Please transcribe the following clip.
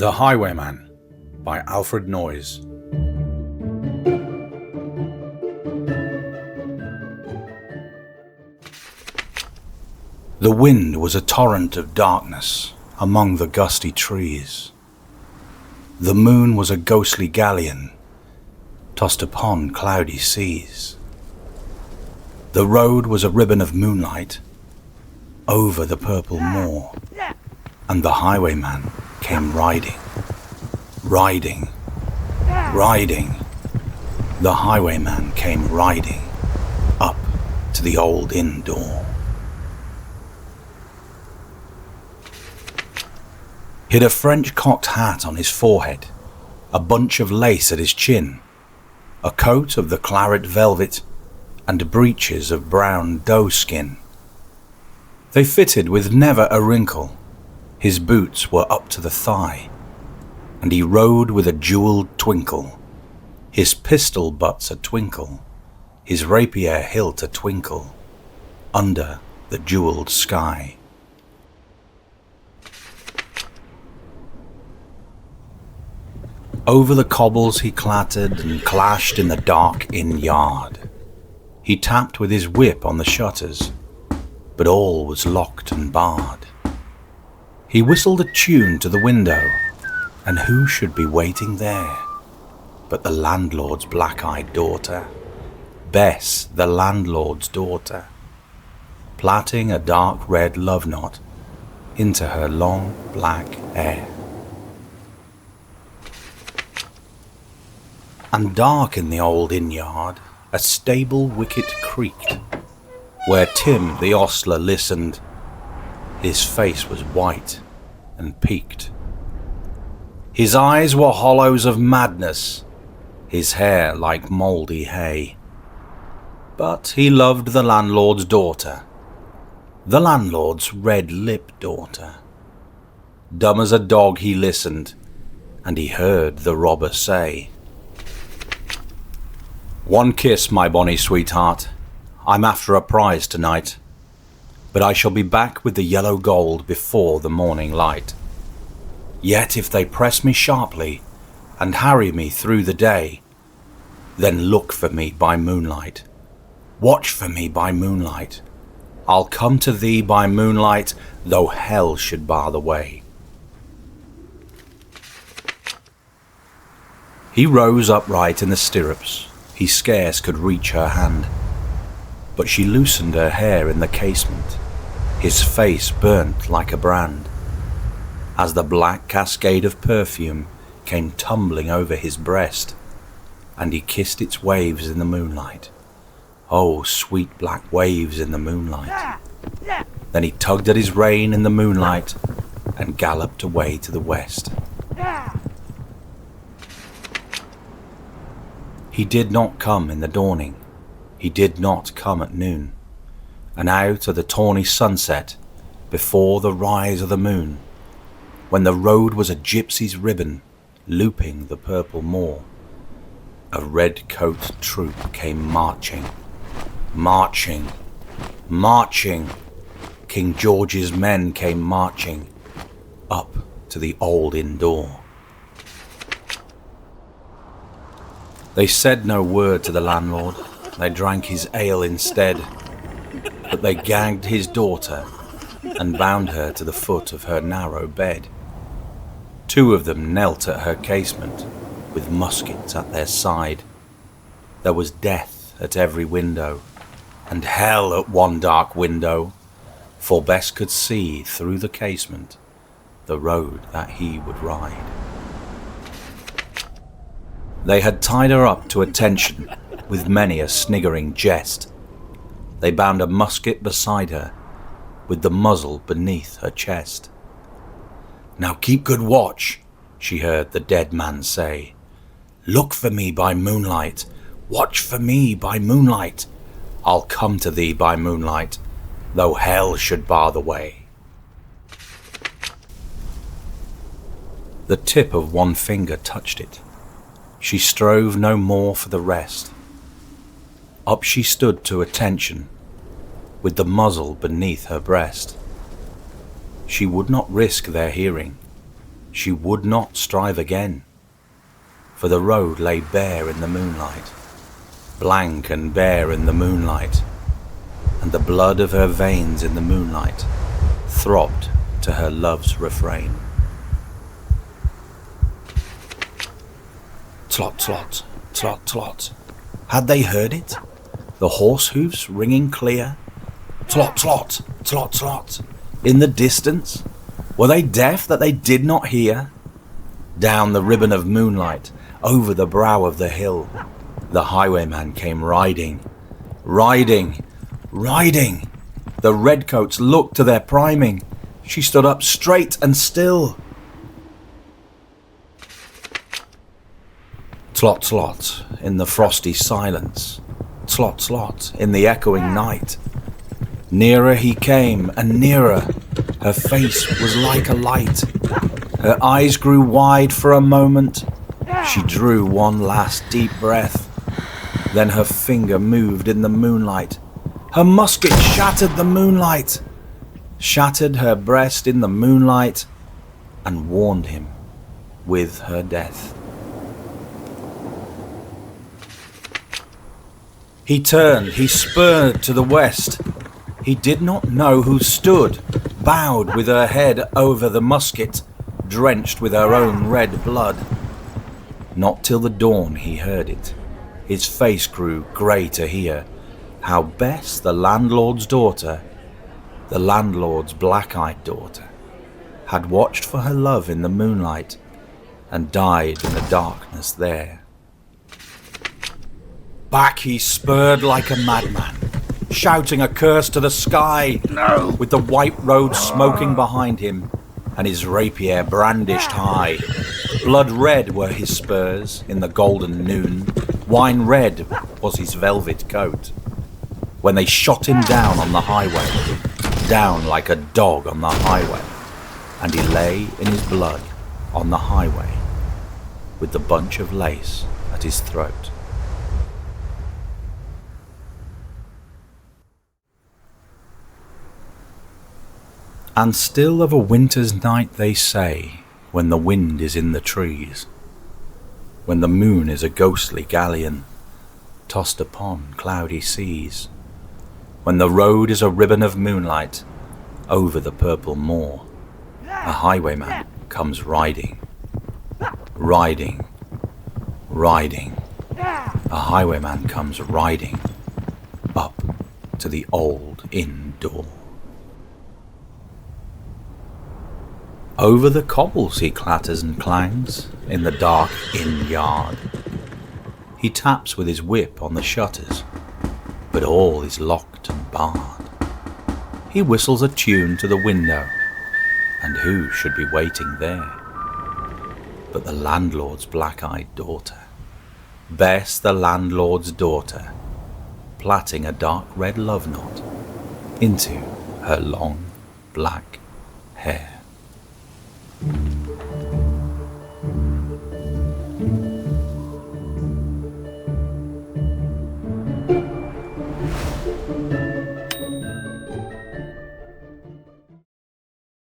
The Highwayman by Alfred Noyes. The wind was a torrent of darkness among the gusty trees. The moon was a ghostly galleon tossed upon cloudy seas. The road was a ribbon of moonlight over the purple moor, and the highwayman came riding, riding, riding. The highwayman came riding up to the old inn door. He had a French cocked hat on his forehead, a bunch of lace at his chin, a coat of the claret velvet, and breeches of brown doe skin. They fitted with never a wrinkle. His boots were up to the thigh, and he rode with a jewelled twinkle, his pistol butts a twinkle, his rapier hilt a twinkle, under the jewelled sky. Over the cobbles he clattered and clashed in the dark inn yard. He tapped with his whip on the shutters, but all was locked and barred. He whistled a tune to the window, and who should be waiting there but the landlord's black-eyed daughter, Bess, the landlord's daughter, plaiting a dark red love knot into her long black hair. And dark in the old inn yard a stable wicket creaked, where Tim the ostler listened. His face was white and peaked. His eyes were hollows of madness, his hair like mouldy hay. But he loved the landlord's daughter, the landlord's red-lipped daughter. Dumb as a dog he listened, and he heard the robber say, "One kiss, my bonny sweetheart, I'm after a prize tonight, but I shall be back with the yellow gold before the morning light. Yet if they press me sharply and harry me through the day, then look for me by moonlight, watch for me by moonlight. I'll come to thee by moonlight, though hell should bar the way." He rose upright in the stirrups. He scarce could reach her hand, but she loosened her hair in the casement. His face burnt like a brand, as the black cascade of perfume came tumbling over his breast, and he kissed its waves in the moonlight. Oh, sweet black waves in the moonlight. Then he tugged at his rein in the moonlight and galloped away to the west. He did not come in the dawning, he did not come at noon, and out of the tawny sunset, before the rise of the moon, when the road was a gypsy's ribbon looping the purple moor, a red-coat troop came marching, marching, marching. King George's men came marching up to the old inn door. They said no word to the landlord, they drank his ale instead, but they gagged his daughter and bound her to the foot of her narrow bed. Two of them knelt at her casement with muskets at their side. There was death at every window, and hell at one dark window, for Bess could see through the casement the road that he would ride. They had tied her up to attention with many a sniggering jest. They bound a musket beside her, with the muzzle beneath her chest. "Now keep good watch," she heard the dead man say. "Look for me by moonlight, watch for me by moonlight. I'll come to thee by moonlight, though hell should bar the way." The tip of one finger touched it. She strove no more for the rest. Up she stood to attention, with the muzzle beneath her breast. She would not risk their hearing. she would not strive again, for the road lay bare in the moonlight, blank and bare in the moonlight, and the blood of her veins in the moonlight throbbed to her love's refrain. Tlot, tlot, tlot, tlot. Had they heard it? The horse hoofs ringing clear? Tlot, tlot, tlot, tlot. In the distance? Were they deaf that they did not hear? Down the ribbon of moonlight, over the brow of the hill, the highwayman came riding, riding, riding. The redcoats looked to their priming. She stood up straight and still. Tlot, tlot, in the frosty silence. Tlot, tlot, in the echoing night. Nearer he came, and nearer. Her face was like a light. Her eyes grew wide for a moment. She drew one last deep breath. Then her finger moved in the moonlight. Her musket shattered the moonlight, shattered her breast in the moonlight, and warned him with her death. He turned, he spurred to the west. He did not know who stood, bowed with her head over the musket, drenched with her own red blood. Not till the dawn he heard it. His face grew grey to hear how Bess, the landlord's daughter, the landlord's black-eyed daughter, had watched for her love in the moonlight and died in the darkness there. Back he spurred like a madman, shouting a curse to the sky, no! With the white road smoking behind him and his rapier brandished high. Blood red were his spurs in the golden noon, wine red was his velvet coat, when they shot him down on the highway, down like a dog on the highway, and he lay in his blood on the highway with the bunch of lace at his throat. And still of a winter's night they say, when the wind is in the trees, when the moon is a ghostly galleon, tossed upon cloudy seas, when the road is a ribbon of moonlight, over the purple moor, a highwayman comes riding, riding, riding. A highwayman comes riding, up to the old inn door. Over the cobbles he clatters and clangs, in the dark inn yard. He taps with his whip on the shutters, but all is locked and barred. He whistles a tune to the window, and who should be waiting there but the landlord's black-eyed daughter, Bess, the landlord's daughter, plaiting a dark red love knot into her long black hair.